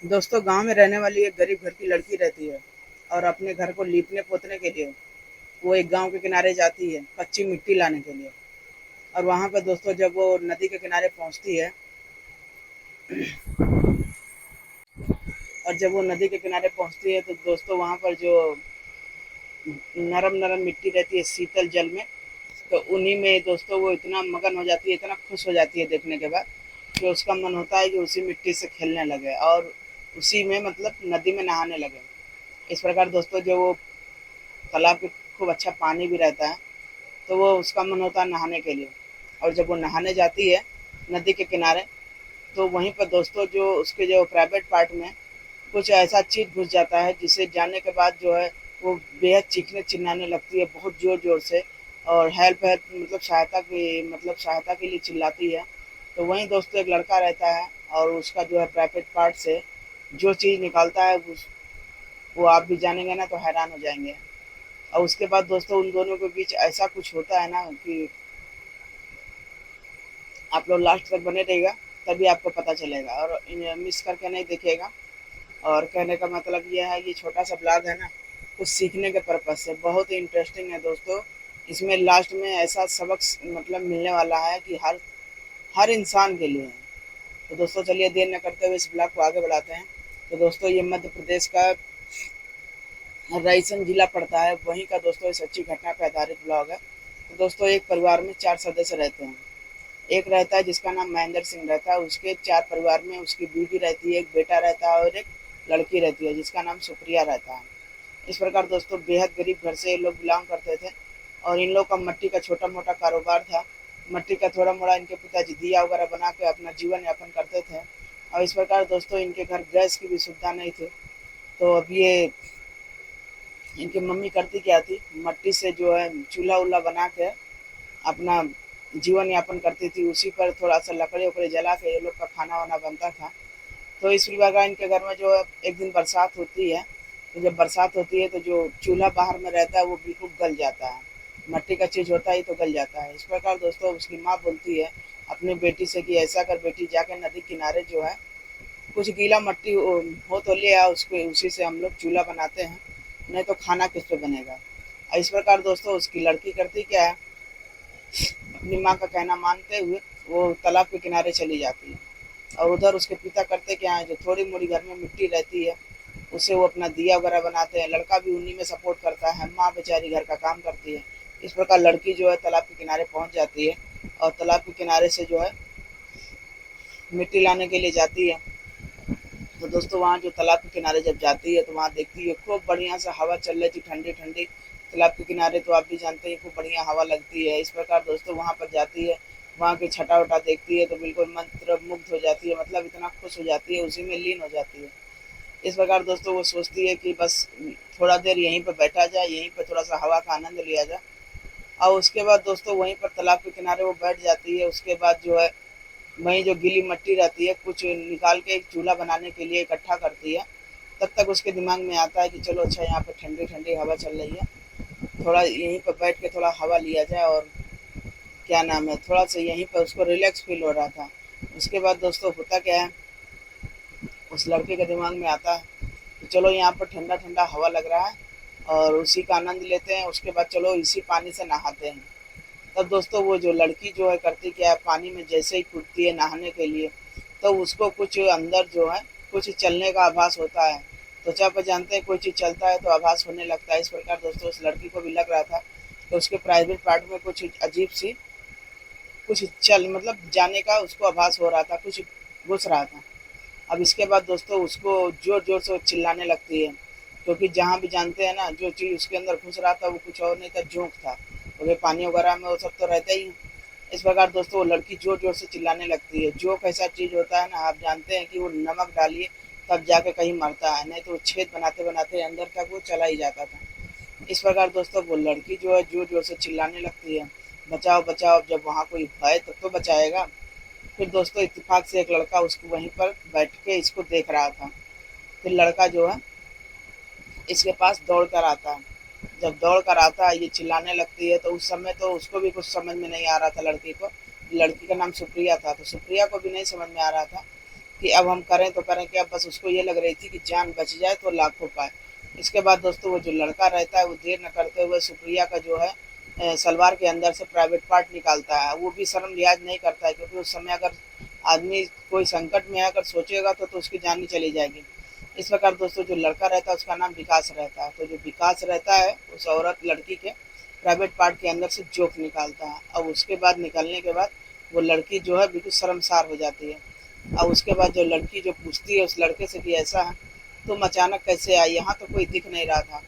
दोस्तों गांव में रहने वाली एक गरीब घर की लड़की रहती है और अपने घर को लीपने पोतने के लिए वो एक गांव के किनारे जाती है कच्ची मिट्टी लाने के लिए। और वहां पर दोस्तों जब वो नदी के किनारे पहुंचती है और जब वो नदी के किनारे पहुंचती है तो दोस्तों वहां पर जो नरम नरम मिट्टी रहती है शीतल जल में, तो उन्हीं में दोस्तों वो इतना मगन हो जाती है, इतना खुश हो जाती है देखने के बाद कि उसका मन होता है कि उसी मिट्टी से खेलने लगे और उसी में मतलब नदी में नहाने लगे। इस प्रकार दोस्तों जो वो तालाब के खूब अच्छा पानी भी रहता है, तो वो उसका मन होता है नहाने के लिए। और जब वो नहाने जाती है नदी के किनारे, तो वहीं पर दोस्तों जो उसके जो प्राइवेट पार्ट में कुछ ऐसा चीज घुस जाता है जिसे जानने के बाद जो है वो बेहद चीखने चिल्लाने लगती है बहुत जोर जोर से। और हेल्प हेल्प मतलब सहायता के लिए चिल्लाती है। तो वहीं दोस्तों एक लड़का रहता है और उसका जो है प्राइवेट पार्ट से जो चीज निकालता है वो आप भी जानेंगे ना तो हैरान हो जाएंगे। और उसके बाद दोस्तों उन दोनों के बीच ऐसा कुछ होता है ना कि आप लोग लास्ट तक बने रहिएगा, तभी आपको पता चलेगा और मिस करके नहीं देखिएगा। और कहने का मतलब ये है, ये छोटा सा ब्लॉग है ना, कुछ सीखने के पर्पज से बहुत ही इंटरेस्टिंग है दोस्तों। इसमें लास्ट में ऐसा सबक मतलब मिलने वाला है कि हर हर इंसान के लिए है। तो दोस्तों चलिए देर न करते हुए इस ब्लॉग को आगे बढ़ाते हैं। तो दोस्तों ये मध्य प्रदेश का रायसेन जिला पड़ता है, वहीं का दोस्तों ये सच्ची घटना पर आधारित ब्लॉग है। तो दोस्तों एक परिवार में 4 सदस्य रहते हैं। एक रहता है जिसका नाम महेंद्र सिंह रहता है, उसके 4 परिवार में उसकी बीवी रहती है, एक बेटा रहता है और एक लड़की रहती है जिसका नाम सुप्रिया रहता है। इस प्रकार दोस्तों बेहद गरीब घर से ये लोग बिलोंग करते थे और इन लोग का मट्टी का छोटा मोटा कारोबार था। मट्टी का थोड़ा मोड़ा इनके पिताजी दिया वगैरह बना के अपना जीवन यापन करते थे। और इस प्रकार दोस्तों इनके घर गैस की भी सुविधा नहीं थी। तो अब ये इनकी मम्मी करती क्या थी, मट्टी से जो है चूल्हा उल्हा बना के अपना जीवन यापन करती थी, उसी पर थोड़ा सा लकड़ी उकड़ी जला के ये लोग का खाना वाना बनता था। तो इस प्रकार इनके घर में जो है एक दिन बरसात होती है। तो जब बरसात होती है तो जो चूल्हा बाहर में रहता है वो बिल्कुल गल जाता है, मट्टी का चीज होता ही तो गल जाता है। इस प्रकार दोस्तों उसकी माँ बोलती है अपनी बेटी से कि ऐसा कर बेटी, जाके नदी किनारे जो है कुछ गीला मट्टी हो तो ले आ, उसको उसी से हम लोग चूल्हा बनाते हैं, नहीं तो खाना किस पे बनेगा। और इस प्रकार दोस्तों उसकी लड़की करती क्या है, अपनी माँ का कहना मानते हुए वो तालाब के किनारे चली जाती है। और उधर उसके पिता करते क्या है, जो थोड़ी मोड़ी घर में मिट्टी रहती है उससे वो अपना दिया वगैरह बनाते हैं, लड़का भी उन्हीं में सपोर्ट करता है, माँ बेचारी घर का काम करती है। इस प्रकार लड़की जो है तालाब के किनारे पहुंच जाती है और तालाब के किनारे से जो है मिट्टी लाने के लिए जाती है। तो दोस्तों वहाँ जो तालाब के किनारे जब जाती है तो वहाँ देखती है खूब बढ़िया सा हवा चल रही थी, ठंडी ठंडी। तालाब के किनारे तो आप भी जानते हैं खूब बढ़िया हवा लगती है। इस प्रकार दोस्तों वहाँ पर जाती है, वहाँ की छटा वटा देखती है तो बिल्कुल मंत्र मुग्ध हो जाती है, मतलब इतना खुश हो जाती है, उसी में लीन हो जाती है। इस प्रकार दोस्तों वो सोचती है कि बस थोड़ा देर यहीं पर बैठा जाए, यहीं पर थोड़ा सा हवा का आनंद लिया जाए। और उसके बाद दोस्तों वहीं पर तालाब के किनारे वो बैठ जाती है। उसके बाद जो है वहीं जो गीली मिट्टी रहती है कुछ निकाल के एक चूल्हा बनाने के लिए इकट्ठा करती है। तब तक उसके दिमाग में आता है कि चलो अच्छा यहाँ पे ठंडी ठंडी हवा चल रही है, थोड़ा यहीं पर बैठ के थोड़ा हवा लिया जाए और क्या नाम है थोड़ा सा यहीं पर उसको रिलैक्स फील हो रहा था। उसके बाद दोस्तों होता क्या है, उस लड़के के दिमाग में आता है तो चलो यहाँ पर ठंडा ठंडा हवा लग रहा है और उसी का आनंद लेते हैं, उसके बाद चलो इसी पानी से नहाते हैं। तब दोस्तों वो जो लड़की जो है करती क्या है, पानी में जैसे ही कूदती है नहाने के लिए तो उसको कुछ अंदर जो है कुछ चलने का आभास होता है। त्वचा पर जानते हैं कोई चीज़ चलता है तो आभास होने लगता है। इस प्रकार दोस्तों उस लड़की को भी लग रहा था कि उसके प्राइवेट पार्ट में कुछ अजीब सी कुछ चल मतलब जाने का उसको आभास हो रहा था, कुछ घुस रहा था। अब इसके बाद दोस्तों उसको जोर जोर से वो चिल्लाने लगती है, क्योंकि जहाँ भी जानते हैं ना जो चीज़ उसके अंदर घुस रहा था वो कुछ और नहीं था, जोंक था, क्योंकि पानी वगैरह में वो सब तो रहता ही। इस प्रकार दोस्तों वो लड़की जोर जोर से चिल्लाने लगती है। जोक ऐसा चीज होता है ना, आप जानते हैं कि वो नमक डालिए तब जाके कहीं मरता है, नहीं तो वो छेद बनाते बनाते अंदर तक वो चला ही जाता था। इस प्रकार दोस्तों वो लड़की जो है जोर जोर से चिल्लाने लगती है, बचाओ बचाओ। जब वहाँ कोई है तब तो बचाएगा। फिर दोस्तों इत्तेफाक से एक लड़का उसको वहीं पर बैठ के इसको देख रहा था। फिर लड़का जो है इसके पास दौड़ कर आता है। जब दौड़ कर आता है ये चिल्लाने लगती है, तो उस समय तो उसको भी कुछ समझ में नहीं आ रहा था लड़की को। लड़की का नाम सुप्रिया था, तो सुप्रिया को भी नहीं समझ में आ रहा था। कि अब हम करें तो करें क्या, बस उसको ये लग रही थी कि जान बच जाए तो लाखों पाए। इसके बाद दोस्तों वो जो लड़का रहता है वो देर न करते हुए सुप्रिया का जो है सलवार के अंदर से प्राइवेट पार्ट निकालता है। वो भी शर्म लिहाज नहीं करता है, क्योंकि उस समय अगर आदमी कोई संकट में आकर सोचेगा तो उसकी जान ही चली जाएगी। इस प्रकार दोस्तों जो लड़का रहता है उसका नाम विकास रहता है। तो जो विकास रहता है उस औरत लड़की के प्राइवेट पार्ट के अंदर से जोक निकालता है। अब उसके बाद निकलने के बाद वो लड़की जो है बिल्कुल शर्मसार हो जाती है। अब उसके बाद जो लड़की जो पूछती है उस लड़के से कि ऐसा है, तुम अचानक कैसे आई, यहाँ तो कोई दिख नहीं रहा था।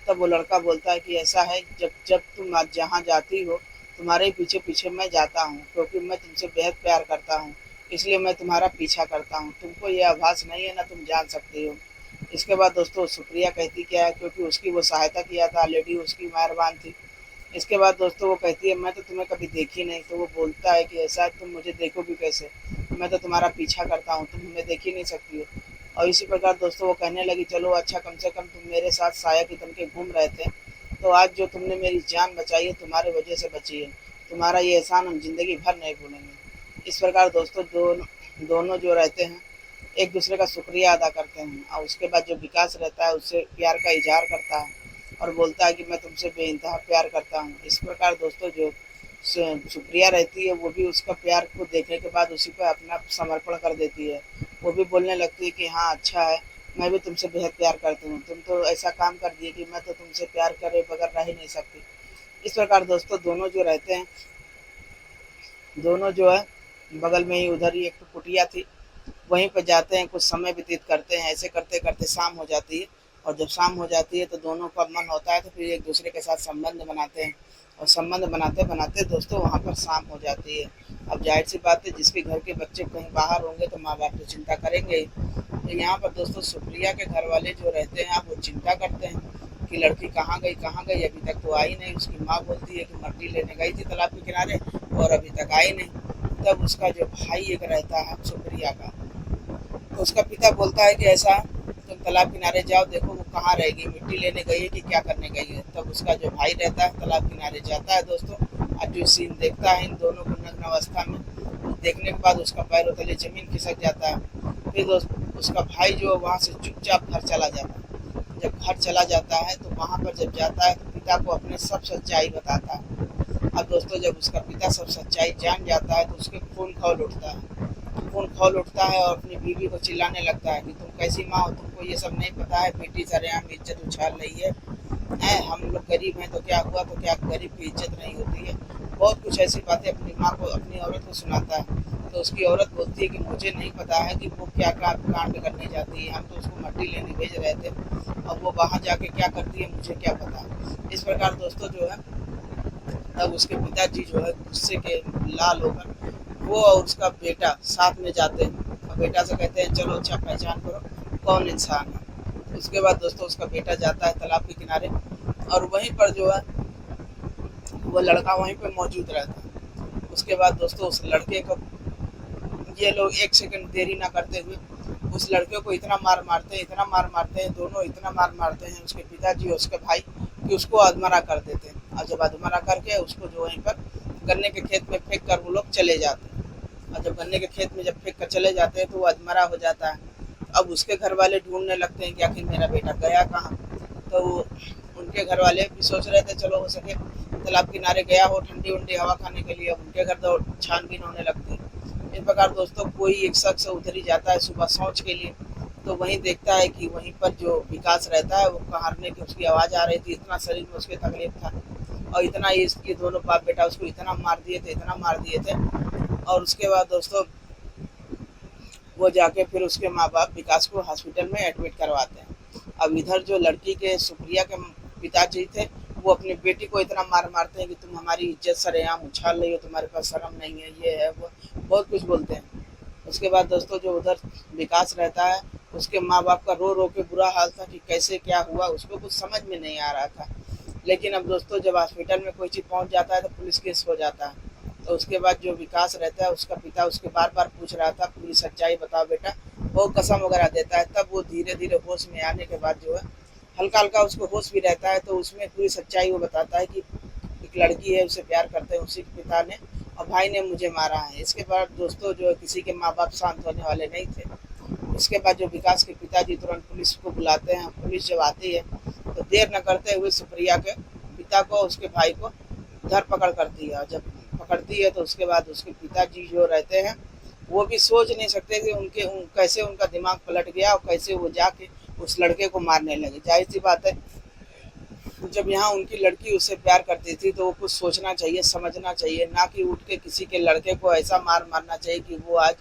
तब वो लड़का बोलता है कि ऐसा है, जब जब तुम आज जहाँ जाती हो तुम्हारे ही पीछे पीछे मैं जाता हूँ, क्योंकि मैं तुमसे बेहद प्यार करता हूँ, इसलिए मैं तुम्हारा पीछा करता हूँ। तुमको ये आभास नहीं है ना, तुम जान सकती हो। इसके बाद दोस्तों सुप्रिया कहती क्या है, क्योंकि उसकी वो सहायता किया था ऑलरेडी, उसकी मेहरबान थी। इसके बाद दोस्तों वो कहती है मैं तो तुम्हें कभी देखी नहीं। तो वो बोलता है कि ऐसा तुम मुझे देखोगी कैसे, मैं तो तुम्हारा पीछा करता हूँ, तुम हमें देख ही नहीं सकती हो। और इसी प्रकार दोस्तों वो कहने लगी चलो अच्छा, कम से कम तुम मेरे साथ साया की तन के घूम रहे थे, तो आज जो तुमने मेरी जान बचाई है तुम्हारे वजह से बची है, तुम्हारा ये एहसान हम जिंदगी भर नहीं भूलेंगे। इस प्रकार दोस्तों दोनों जो रहते हैं एक दूसरे का शुक्रिया अदा करते हैं। और उसके बाद जो विकास रहता है उससे प्यार का इजहार करता है और बोलता है कि मैं तुमसे बेइंतहा प्यार करता हूँ। इस प्रकार दोस्तों जो सुप्रिया रहती है वो भी उसका प्यार को देखने के बाद उसी पर अपना समर्पण कर देती है। वो भी बोलने लगती है कि हाँ अच्छा है, मैं भी तुमसे बेहद प्यार करती हूँ, तुम तो ऐसा काम कर दिए कि मैं तो तुमसे प्यार करे बगैर रह ही नहीं सकती। इस प्रकार दोस्तों दोनों जो रहते हैं, दोनों जो है बगल में ही उधर ही एक तो कुटिया थी, वहीं पर जाते हैं, कुछ समय व्यतीत करते हैं। ऐसे करते करते शाम हो जाती है, और जब शाम हो जाती है तो दोनों का मन होता है तो फिर एक दूसरे के साथ संबंध बनाते हैं। और संबंध बनाते बनाते दोस्तों वहाँ पर शाम हो जाती है। अब जाहिर सी बात है, जिसके घर के बच्चे कहीं बाहर होंगे तो माँ बाप तो चिंता करेंगे ही। तो यहाँ पर दोस्तों सुप्रिया के घर वाले जो रहते हैं वो चिंता करते हैं कि लड़की कहाँ गई, अभी तक तो आई नहीं। उसकी माँ बोलती है कि मट्टी लेने गई थी तालाब के किनारे और अभी तक आई नहीं। तब उसका जो भाई एक रहता है सुप्रिया का, तो उसका पिता बोलता है कि ऐसा, तुम तालाब किनारे जाओ, देखो वो कहाँ रहेगी, मिट्टी लेने गई है कि क्या करने गई है। तब उसका जो भाई रहता है तालाब किनारे जाता है दोस्तों, और जो सीन देखता है इन दोनों को नग्न अवस्था में, देखने के बाद उसका पैरों तले जमीन खिसक जाता है। फिर उसका भाई जो वहाँ से चुपचाप घर चला जाता है। जब घर चला जाता है तो वहाँ पर जब जाता है तो पिता को अपने सब सच्चाई बताता है। अब दोस्तों जब उसका पिता सब सच्चाई जान जाता है तो उसके खून खौल उठता है और अपनी बीवी को चिल्लाने लगता है कि तुम कैसी माँ हो, तुमको ये सब नहीं पता है, बेटी सरेआम इज्जत उछाल रही है, हम लोग गरीब हैं तो क्या हुआ, तो क्या गरीब की इज्जत नहीं होती है। बहुत कुछ ऐसी बातें अपनी माँ को, अपनी औरत को सुनाता है। तो उसकी औरत बोलती है कि मुझे नहीं पता है कि वो क्या कांड करने जाती है, हम तो उसको मट्टी लेने भेज रहे थे, अब वो वहाँ जाके क्या करती है मुझे क्या पता। इस प्रकार दोस्तों जो है तब उसके पिताजी जो है गुस्से के लाल होकर वो और उसका बेटा साथ में जाते हैं और बेटा से कहते हैं चलो अच्छा पहचान करो कौन इंसान है। उसके बाद दोस्तों उसका बेटा जाता है तालाब के किनारे और वहीं पर जो है वो लड़का वहीं पर मौजूद रहता है। उसके बाद दोस्तों उस लड़के को ये लोग एक सेकंड देरी ना करते हुए उस लड़के को इतना मार मारते हैं, दोनों इतना मार मारते हैं उसके पिताजी और उसके भाई कि उसको अधमरा कर देते हैं। और जब अधमरा करके उसको जो वहीं पर गन्ने के खेत में फेंक कर वो लोग चले जाते हैं। और जब गन्ने के खेत में जब फेंक कर चले जाते हैं तो वो अधमरा हो जाता है। अब उसके घर वाले ढूंढने लगते हैं कि आखिर मेरा बेटा गया कहाँ। तो उनके घर वाले भी सोच रहे थे चलो हो सके तालाब किनारे गया हो ठंडी उंडी हवा खाने के लिए। उनके घर तो छानबीन होने लगती है। इस प्रकार दोस्तों कोई एक शख्स उधर ही जाता है सुबह शौच के लिए, तो वहीं देखता है कि वहीं पर जो विकास रहता है वो कहारने की उसकी आवाज़ आ रही थी। इतना शरीर में उसके तकलीफ था और इतना ये दोनों बाप बेटा उसको इतना मार दिए थे। और उसके बाद दोस्तों वो जाके फिर उसके माँ बाप विकास को हॉस्पिटल में एडमिट करवाते हैं। अब इधर जो लड़की के सुप्रिया के पिताजी थे वो अपनी बेटी को इतना मारते हैं कि तुम हमारी इज्जत सरेआम उछाल रही हो, तुम्हारे पास शर्म नहीं है, ये है वो, बहुत कुछ बोलते हैं। उसके बाद दोस्तों जो उधर विकास रहता है उसके माँ बाप का रो के बुरा हाल था कि कैसे क्या हुआ, उसको कुछ समझ में नहीं आ रहा था। लेकिन अब दोस्तों जब हॉस्पिटल में कोई चीज़ पहुँच जाता है तो पुलिस केस हो जाता है। तो उसके बाद जो विकास रहता है उसका पिता उसके बार पूछ रहा था पूरी सच्चाई बताओ बेटा, वो कसम वगैरह देता है। तब वो धीरे धीरे होश में आने के बाद जो है हल्का हल्का उसको होश भी रहता है, तो उसमें पूरी सच्चाई वो बताता है कि एक लड़की है उसे प्यार करते हैं, उसी के पिता ने और भाई ने मुझे मारा है। इसके बाद दोस्तों जो किसी के माँ बाप शांत होने वाले नहीं थे। उसके बाद जो विकास के पिताजी तुरंत पुलिस को बुलाते हैं। पुलिस जब आती है तो देर न करते हुए सुप्रिया के पिता को, उसके भाई को धरपकड़ करती है। जब पकड़ती है तो उसके बाद उसके पिताजी जो रहते हैं वो भी सोच नहीं सकते कि कैसे उनका दिमाग पलट गया और कैसे वो जाके उस लड़के को मारने लगे। जाहिर सी बात है, जब यहाँ उनकी लड़की उससे प्यार करती थी तो वो कुछ सोचना चाहिए, समझना चाहिए, ना कि उठ के किसी के लड़के को ऐसा मारना चाहिए कि वो आज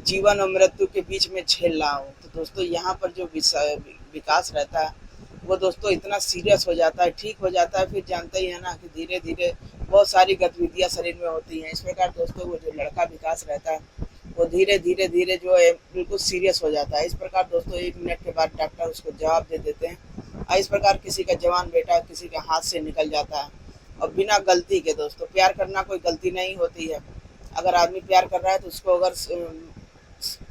जीवन और मृत्यु के बीच में झेल रहा हो। तो दोस्तों यहाँ पर जो विकास रहता है वो दोस्तों इतना सीरियस हो जाता है, ठीक हो जाता है, फिर जानते ही है ना कि धीरे धीरे बहुत सारी गतिविधियाँ शरीर में होती हैं। इस प्रकार दोस्तों वो जो लड़का विकास रहता है वो धीरे धीरे जो है बिल्कुल सीरियस हो जाता है। इस प्रकार दोस्तों 1 मिनट के बाद डॉक्टर उसको जवाब दे देते हैं और इस प्रकार किसी का जवान बेटा किसी के हाथ से निकल जाता है और बिना गलती के। दोस्तों प्यार करना कोई गलती नहीं होती है। अगर आदमी प्यार कर रहा है तो उसको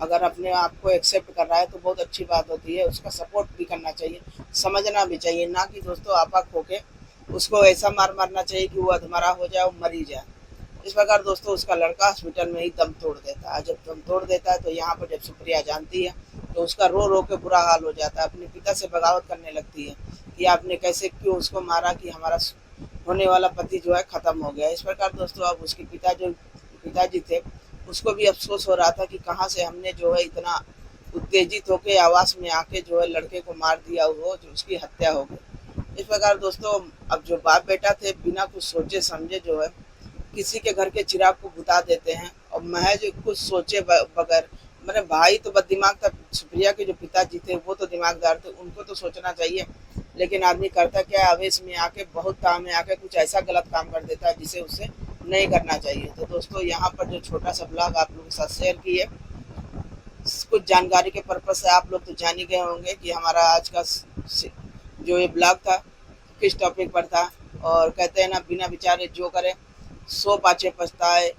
अगर अपने आप को एक्सेप्ट कर रहा है तो बहुत अच्छी बात होती है। उसका सपोर्ट भी करना चाहिए, समझना भी चाहिए, ना कि दोस्तों आपा खो के उसको ऐसा मारना चाहिए कि वो अधमरा हो जाए और मरी जाए। इस प्रकार दोस्तों उसका लड़का हॉस्पिटल में ही दम तोड़ देता है। जब दम तोड़ देता है तो यहाँ पर जब सुप्रिया जानती है तो उसका रो के बुरा हाल हो जाता है। अपने पिता से बगावत करने लगती है कि आपने कैसे क्यों उसको मारा कि हमारा होने वाला पति जो है खत्म हो गया। इस प्रकार दोस्तों अब उसके पिताजी थे उसको भी अफसोस हो रहा था कि कहाँ से हमने जो है इतना उत्तेजित होकर आवास में आके जो है लड़के को मार दिया, वो जो उसकी हत्या हो गई। इस प्रकार दोस्तों अब जो बाप बेटा थे बिना कुछ सोचे समझे जो है किसी के घर के चिराग को बुता देते हैं और महज कुछ सोचे बगैर। मेरे भाई तो बद दिमाग था, सुप्रिया के जो पिताजी थे वो तो दिमागदार थे, उनको तो सोचना चाहिए, लेकिन आदमी करता क्या है आवेश में आके बहुत काम में आके कुछ ऐसा गलत काम कर देता है जिसे उसे नहीं करना चाहिए। तो दोस्तों यहाँ पर जो छोटा सा ब्लॉग आप लोगों के साथ शेयर किए कुछ जानकारी के पर्पज से, आप लोग तो जान ही गए होंगे कि हमारा आज का जो ये ब्लॉग था किस टॉपिक पर था। और कहते हैं ना बिना विचारे जो करे सो पाछे पछताए,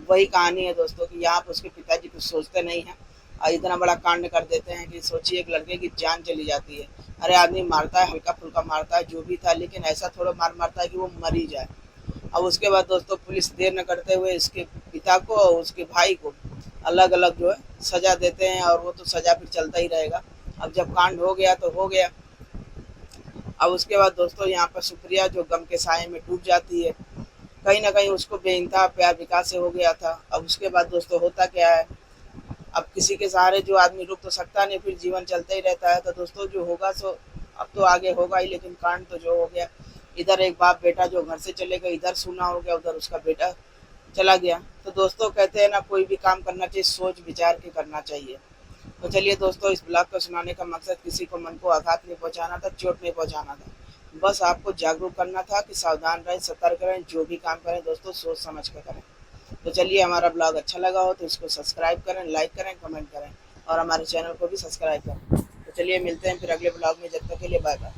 वही कहानी है दोस्तों कि यहाँ पर उसके पिताजी कुछ सोचते नहीं हैं और इतना बड़ा कांड कर देते हैं कि सोचिए एक लड़के की जान चली जाती है। अरे आदमी मारता है, हल्का फुल्का मारता है जो भी था, लेकिन ऐसा थोड़ा मारता है कि वो मर ही जाए। अब उसके बाद दोस्तों पुलिस देर न करते हुए इसके पिता को और उसके भाई को अलग अलग जो है सजा देते हैं और वो तो सजा फिर चलता ही रहेगा। अब जब कांड हो गया तो हो गया। अब उसके बाद दोस्तों यहाँ पर सुप्रिया जो गम के साए में डूब जाती है, कहीं ना कहीं उसको बेइंतहा प्यार विकास से हो गया था। अब उसके बाद दोस्तों होता क्या है, अब किसी के सहारे जो आदमी रुक तो सकता नहीं, फिर जीवन चलता ही रहता है। तो दोस्तों जो होगा सो अब तो आगे होगा ही, लेकिन कांड तो जो हो गया, इधर एक बाप बेटा जो घर से चले गए, इधर सूना हो गया, उधर उसका बेटा चला गया। तो दोस्तों कहते हैं ना कोई भी काम करना चाहिए सोच विचार के करना चाहिए। तो चलिए दोस्तों इस ब्लॉग को सुनाने का मकसद किसी को मन को आघात नहीं पहुंचाना था, चोट नहीं पहुंचाना था, बस आपको जागरूक करना था कि सावधान रहें, सतर्क रहें, जो भी काम करें दोस्तों सोच समझ कर करें। तो चलिए हमारा ब्लॉग अच्छा लगा हो तो इसको सब्सक्राइब करें, लाइक करें, कमेंट करें और हमारे चैनल को भी सब्सक्राइब करें। तो चलिए मिलते हैं फिर अगले ब्लॉग में, जब तक के लिए बाय बाय।